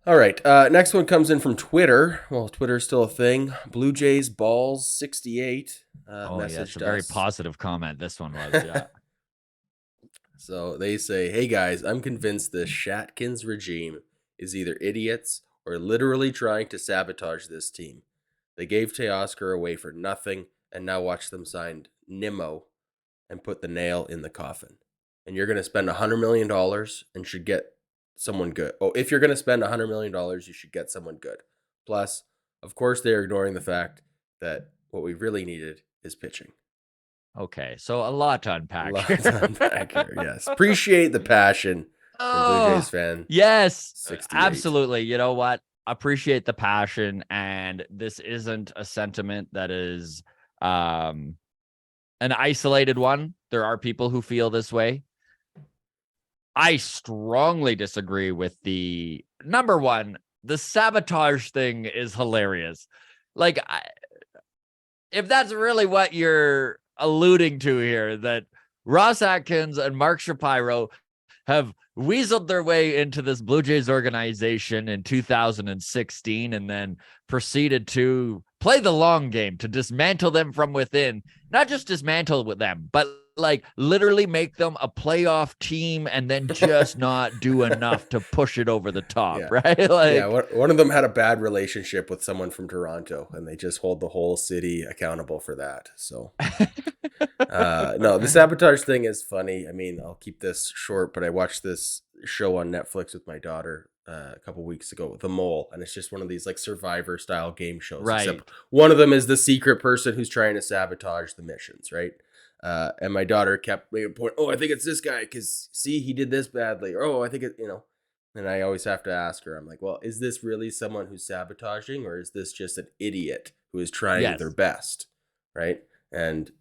All right. Next one comes in from Twitter. Well, Twitter's still a thing. Blue Jays Balls 68 Oh, yeah, it's a messaged very us. positive comment. This one was, yeah. So they say, "Hey guys, I'm convinced the Shatkins regime is either idiots or literally trying to sabotage this team. They gave Teoscar away for nothing, and now watch them sign Nimmo and put the nail in the coffin. And you're going to spend $100 million and should get someone good. Oh, if you're going to spend $100 million, you should get someone good. Plus, of course, they're ignoring the fact that what we really needed is pitching." Okay, so a lot to A unpack lot here. to unpack here. Yes, appreciate the passion from Blue Jays Oh, fan yes, 68. absolutely. You know what? Appreciate the passion, and this isn't a sentiment that is um an isolated one. There are people who feel this way. I strongly disagree with the number one. The sabotage thing is hilarious. Like, if that's really what you're alluding to here, that Ross Atkins and Mark Shapiro have weaseled their way into this Blue Jays organization in 2016 and then proceeded to play the long game to dismantle them from within, not just dismantle with them, but like literally make them a playoff team and then just not do enough to push it over the top, Yeah. right? Yeah, Like, one of them had a bad relationship with someone from Toronto, and they just hold the whole city accountable for that. So, no, the sabotage thing is funny. I mean, I'll keep this short, but I watched this show on Netflix with my daughter a couple weeks ago, The Mole, and it's just one of these like Survivor style game shows. Except right. one of them is the secret person who's trying to sabotage the missions, right? And my daughter kept making a point. Oh, I think it's this guy because see, he did this badly. Or, oh, I think it. And I always have to ask her. I'm like, well, is this really someone who's sabotaging, or is this just an idiot who is trying their Yes. best, right? And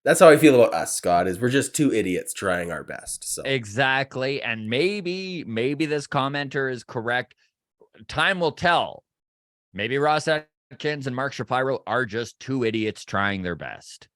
that's how I feel about us, Scott. Is we're just two idiots trying our best. So Exactly. And maybe this commenter is correct. Time will tell. Maybe Ross Atkins and Mark Shapiro are just two idiots trying their best,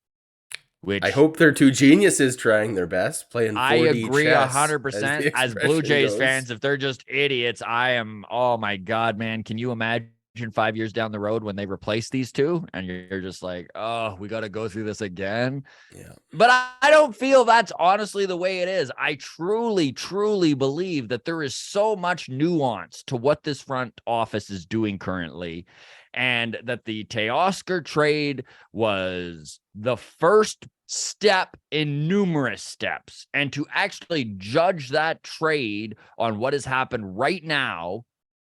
I which hope they're two geniuses trying their best, playing I 4D agree chess, as the 100%. As Blue expression Jays goes. fans, if they're just idiots, I am, oh my God, man. Can you imagine 5 years down the road when they replace these two? And you're just like, oh, we got to go through this again. Yeah. But I don't feel that's honestly the way it is. I truly, truly believe that there is so much nuance to what this front office is doing currently, and that the Teoscar trade was the first step in numerous steps. And to actually judge that trade on what has happened right now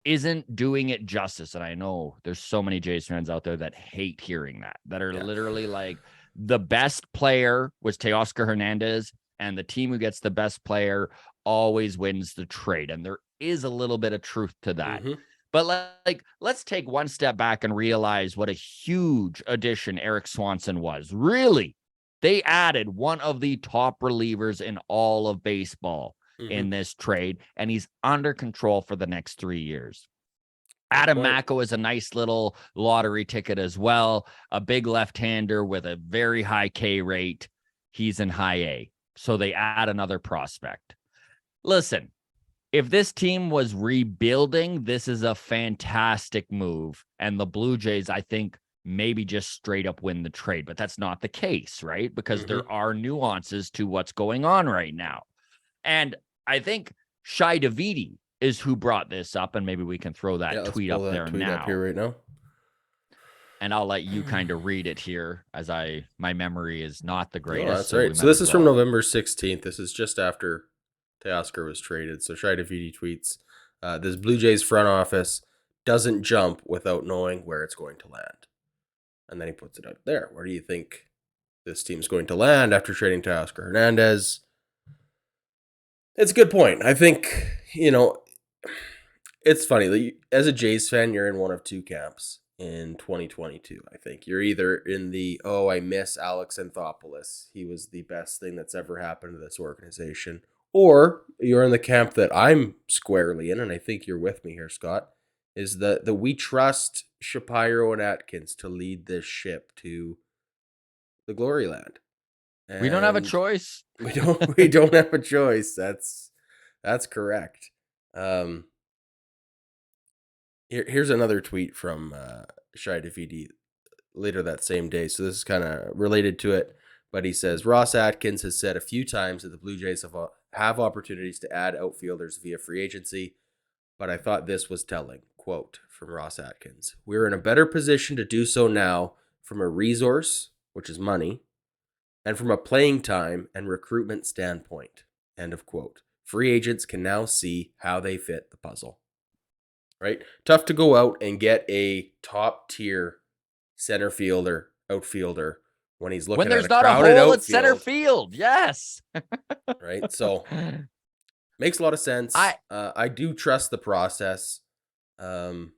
isn't doing it justice. And I know there's so many Jays fans out there that hate hearing that are Yeah. literally like, the best player was Teoscar Hernandez, and the team who gets the best player always wins the trade. And there is a little bit of truth to that. Mm-hmm. But like, let's take one step back and realize what a huge addition Eric Swanson was. Really, they added one of the top relievers in all of baseball Mm-hmm. in this trade, and he's under control for the next 3 years. Good Adam point. Macko is a nice little lottery ticket as well. A big left-hander with a very high K rate. He's in high A. So they add another prospect. Listen, if this team was rebuilding, this is a fantastic move. And the Blue Jays, I think, maybe just straight up win the trade. But that's not the case, right? Because Mm-hmm. there are nuances to what's going on right now. And I think Shai Davidi is who brought this up, and maybe we can throw Yeah, that let's tweet pull up that there tweet up here now. right now. And I'll let you kind of read it here, as my memory is not the No, greatest, that's so we right. So might this as is from well. November 16th. This is just after Teoscar was traded. So Shai Davidi tweets, this Blue Jays front office doesn't jump without knowing where it's going to land. And then he puts it out there. Where do you think this team's going to land after trading Teoscar Hernandez? It's a good point. I think, it's funny. As a Jays fan, you're in one of two camps in 2022. I think you're either in the, oh, I miss Alex Anthopoulos. He was the best thing that's ever happened to this organization. Or you're in the camp that I'm squarely in, and I think you're with me here, Scott, is that we trust Shapiro and Atkins to lead this ship to the glory land. We don't have a And choice. we don't have a choice. That's correct. Um Here's another tweet from Shai Davidi later that same day. So this is kind of related to it. But he says Ross Atkins has said a few times that the Blue Jays have opportunities to add outfielders via free agency, but I thought this was telling. Quote from Ross Atkins: "We're in a better position to do so now from a resource, which is money, and from a playing time and recruitment standpoint." End of quote. Free agents can now see how they fit the puzzle. Right? Tough to go out and get a top tier center fielder, outfielder when he's When looking at there's a not a crowded hole at center outfield, field. Yes. right? So makes a lot of sense. I I do trust the process. Um,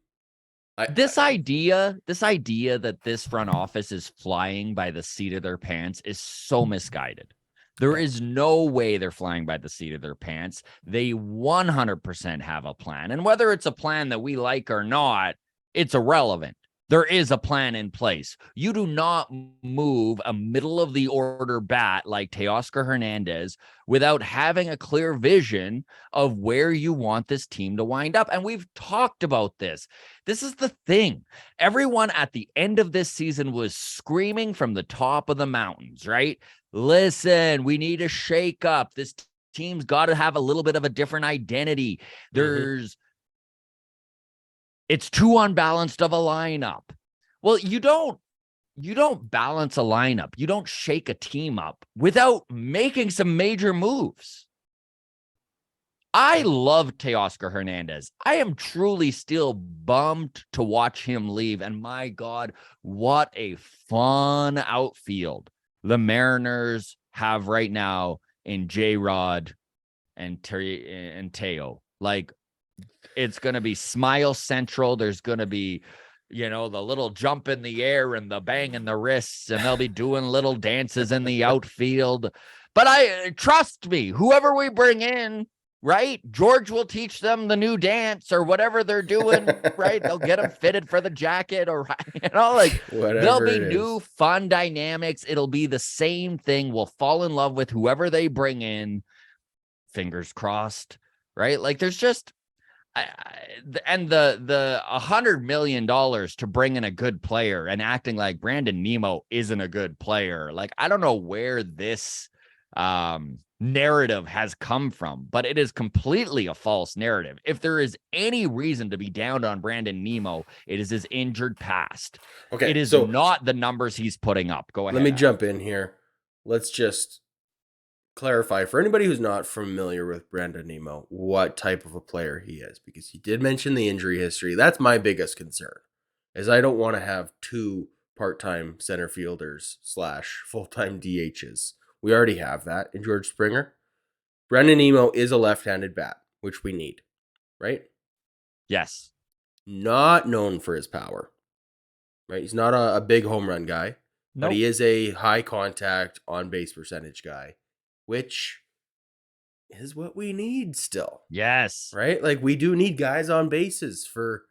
I this idea that this front office is flying by the seat of their pants is so misguided. There yeah. is no way they're flying by the seat of their pants. They 100% have a plan. And whether it's a plan that we like or not, it's irrelevant. There is a plan in place. You do not move a middle of the order bat like Teoscar Hernandez without having a clear vision of where you want this team to wind up. And we've talked about this. This is the thing. Everyone at the end of this season was screaming from the top of the mountains, right? Listen, we need a shake up. This team's got to have a little bit of a different identity. Mm-hmm. It's too unbalanced of a lineup. Well, you don't balance a lineup. You don't shake a team up without making some major moves. I love Teoscar Hernandez. I am truly still bummed to watch him leave. And my God, what a fun outfield the Mariners have right now in J-Rod and Teo. Like, it's going to be smile central. There's going to be, the little jump in the air and the bang in the wrists, and they'll be doing little dances in the outfield. But trust me, whoever we bring in, right? George will teach them the new dance or whatever they're doing, right? They'll get them fitted for the jacket or, Whatever there'll be it new is. fun dynamics. It'll be the same thing. We'll fall in love with whoever they bring in. Fingers crossed, right? Like, there's just, and the $100 million to bring in a good player and acting like Brandon Nimmo isn't a good player. Like, I don't know where this narrative has come from, but it is completely a false narrative. If there is any reason to be down on Brandon Nimmo, it is his injured past. Okay, It is so not the numbers he's putting up. Go let ahead, me Adam. jump in here. Let's just clarify for anybody who's not familiar with Brandon Nimmo what type of a player he is, because he did mention the injury history. That's my biggest concern, is I don't want to have two part-time center fielders / full-time DHs. We already have that in George Springer. Brandon Nimmo is a left-handed bat, which we need, right? Yes. Not known for his power, right? He's not a big home run guy, but Nope. he is a high contact on base percentage guy, which is what we need still, Yes. right? Like, we do need guys on bases for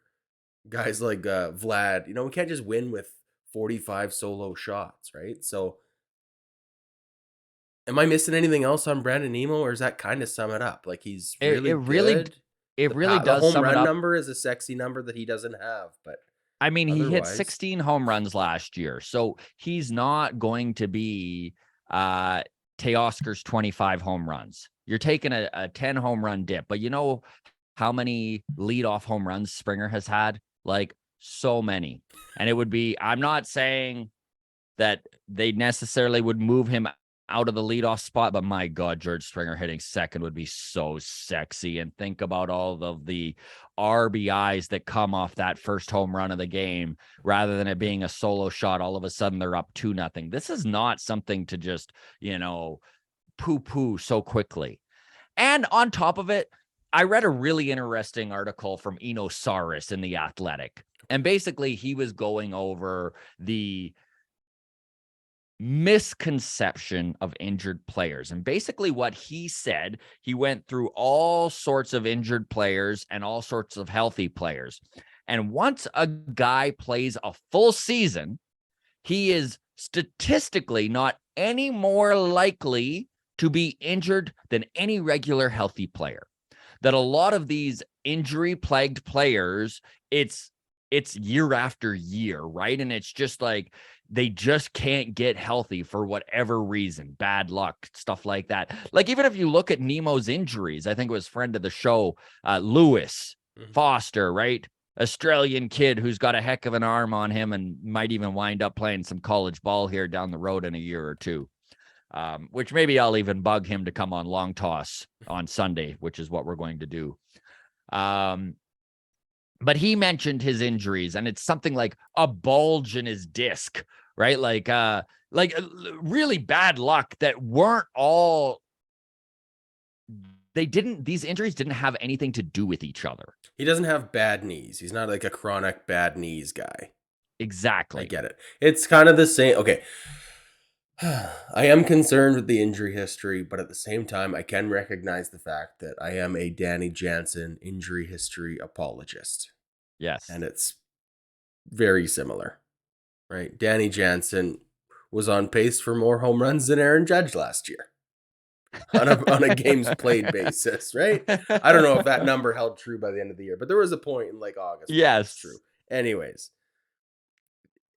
guys like Vlad. We can't just win with 45 solo shots, right? So, am I missing anything else on Brandon Nimmo, or does that kind of sum it up? Like, he's It, really it really good. it really The does home sum it run up. number is a sexy number that he doesn't have, but I mean, he hit otherwise, 16 home runs last year, so he's not going to be Teoscar's 25 home runs. You're taking a 10 home run dip, but you know how many leadoff home runs Springer has had? Like, so many. And it would be, I'm not saying that they necessarily would move him out of the leadoff spot, but my God, George Springer hitting second would be so sexy. And think about all of the RBIs that come off that first home run of the game, rather than it being a solo shot. All of a sudden they're up 2-0. This is not something to just, poo-poo so quickly. And on top of it, I read a really interesting article from Eno Saris in The Athletic. And basically he was going over the misconception of injured players. And basically what he said, he went through all sorts of injured players and all sorts of healthy players. And once a guy plays a full season, he is statistically not any more likely to be injured than any regular healthy player. that a lot of these injury plagued players, it's year after year, right? And it's just like they just can't get healthy for whatever reason, bad luck, stuff like that. Like, even if you look at Nemo's injuries, I think it was friend of the show, Lewis Foster, right? Australian kid who's got a heck of an arm on him and might even wind up playing some college ball here down the road in a year or two. Which maybe I'll even bug him to come on Long Toss on Sunday, which is what we're going to do. But he mentioned his injuries, and it's something like a bulge in his disc, right? Like really bad luck that weren't all. These injuries didn't have anything to do with each other. He doesn't have bad knees. He's not like a chronic bad knees guy. Exactly. I get it. It's kind of the same. Okay. I am concerned with the injury history, but at the same time, I can recognize the fact that I am a Danny Jansen injury history apologist. Yes. And it's very similar, right? Danny Jansen was on pace for more home runs than Aaron Judge last year on a games played basis, right? I don't know if that number held true by the end of the year, but there was a point in like August. Yes. It's true. Anyways,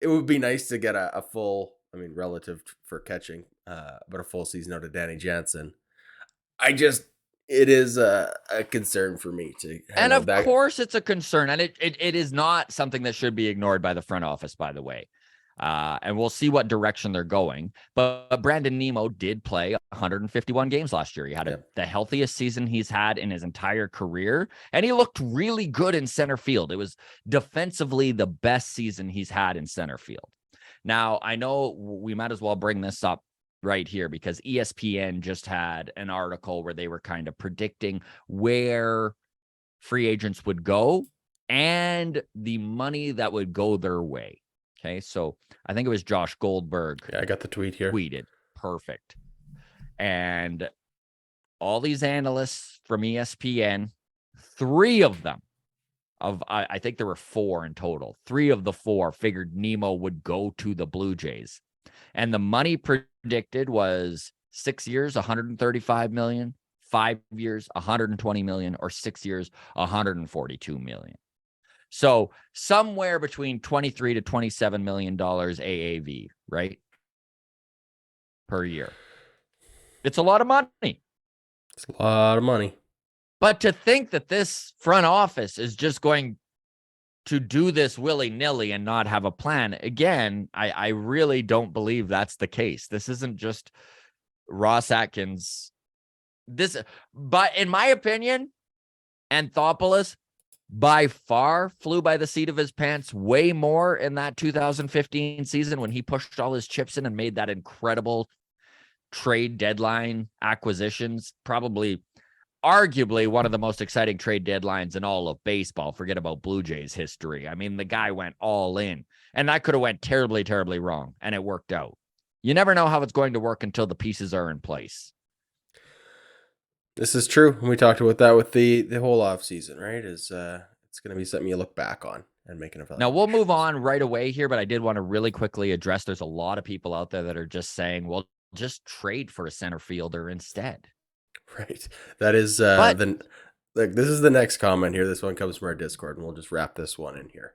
it would be nice to get a full, I mean, relative for catching, but a full season out of Danny Jansen. It is a concern for me to. And of course it's a concern, and it is not something that should be ignored by the front office, by the way. And we'll see what direction they're going. But Brandon Nemo did play 151 games last year. He had the healthiest season he's had in his entire career, and he looked really good in center field. It was defensively the best season he's had in center field. Now, I know we might as well bring this up right here because ESPN just had an article where they were kind of predicting where free agents would go and the money that would go their way. Okay, so I think it was Josh Goldberg. Yeah, I got the tweet here. Tweeted. Perfect. And all these analysts from ESPN, three of them, I think there were four in total. Three of the four figured Nemo would go to the Blue Jays. And the money predicted was 6 years, $135 million, 5 years, $120 million, or 6 years, $142 million. So somewhere between $23 to $27 million AAV, right? Per year. It's a lot of money. It's a lot of money. But to think that this front office is just going to do this willy-nilly and not have a plan, again, I really don't believe that's the case. This isn't just Ross Atkins. But in my opinion, Anthopoulos by far flew by the seat of his pants way more in that 2015 season when he pushed all his chips in and made that incredible trade deadline acquisitions. Probably arguably one of the most exciting trade deadlines in all of baseball. Forget about Blue Jays history. I mean, the guy went all in, and that could have went terribly, terribly wrong, and it worked out. You never know how it's going to work until the pieces are in place. This is true. We talked about that with the whole offseason, right? It's going to be something you look back on and make an evaluation. Now, we'll move on right away here, but I did want to really quickly address there's a lot of people out there that are just saying, well, just trade for a center fielder instead. Right. That is this is the next comment here. This one comes from our Discord, and we'll just wrap this one in here.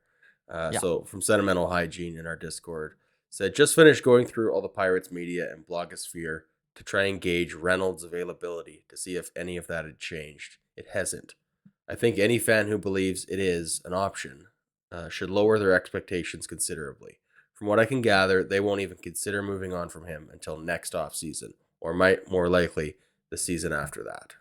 So from Sentimental Hygiene in our Discord, said, just finished going through all the Pirates media and blogosphere to try and gauge Reynolds' availability to see if any of that had changed. It hasn't. I think any fan who believes it is an option should lower their expectations considerably. From what I can gather, they won't even consider moving on from him until next offseason, or might more likely the season after that.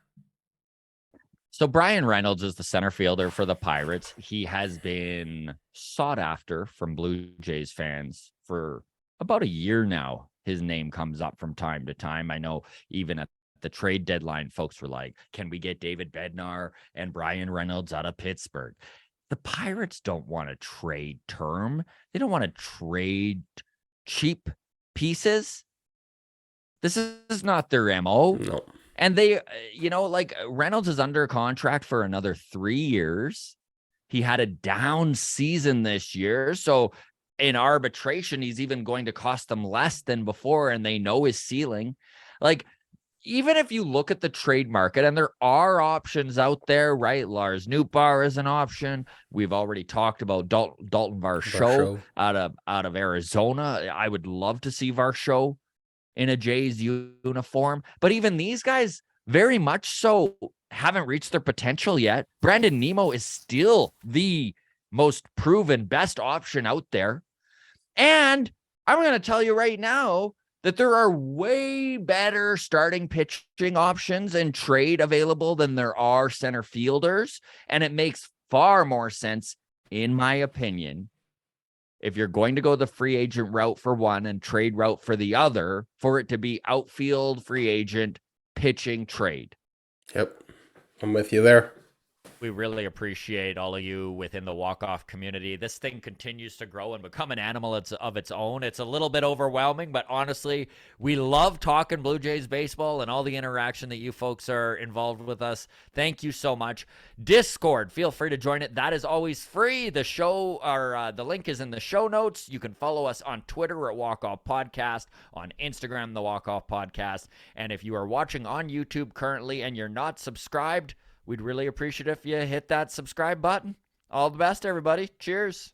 So Brian Reynolds is the center fielder for the Pirates. He has been sought after from Blue Jays fans for about a year now. His name comes up from time to time. I know even at the trade deadline, folks were like, can we get David Bednar and Brian Reynolds out of Pittsburgh? The Pirates don't want to trade term. They don't want to trade cheap pieces. This is not their MO. No. And they, like Reynolds is under contract for another 3 years. He had a down season this year. So in arbitration, he's even going to cost them less than before, and they know his ceiling. Like, even if you look at the trade market, and there are options out there, right? Lars Nootbaar is an option. We've already talked about Dalton Varsho Varsho. out of Arizona. I would love to see Varsho in a Jays uniform, but even these guys very much so haven't reached their potential yet. Brandon Nimmo is still the most proven best option out there. And I'm going to tell you right now that there are way better starting pitching options and trade available than there are center fielders. And it makes far more sense, in my opinion, if you're going to go the free agent route for one and trade route for the other, for it to be outfield, free agent, pitching, trade. Yep. I'm with you there. We really appreciate all of you within the walk-off community. This thing continues to grow and become an animal of its own. It's a little bit overwhelming, but honestly, we love talking Blue Jays baseball and all the interaction that you folks are involved with us. Thank you so much. Discord, feel free to join it. That is always free. The show, or the link is in the show notes. You can follow us on Twitter at Walk Off Podcast, on Instagram, the Walk Off Podcast. And if you are watching on YouTube currently and you're not subscribed, we'd really appreciate if you hit that subscribe button. All the best, everybody. Cheers.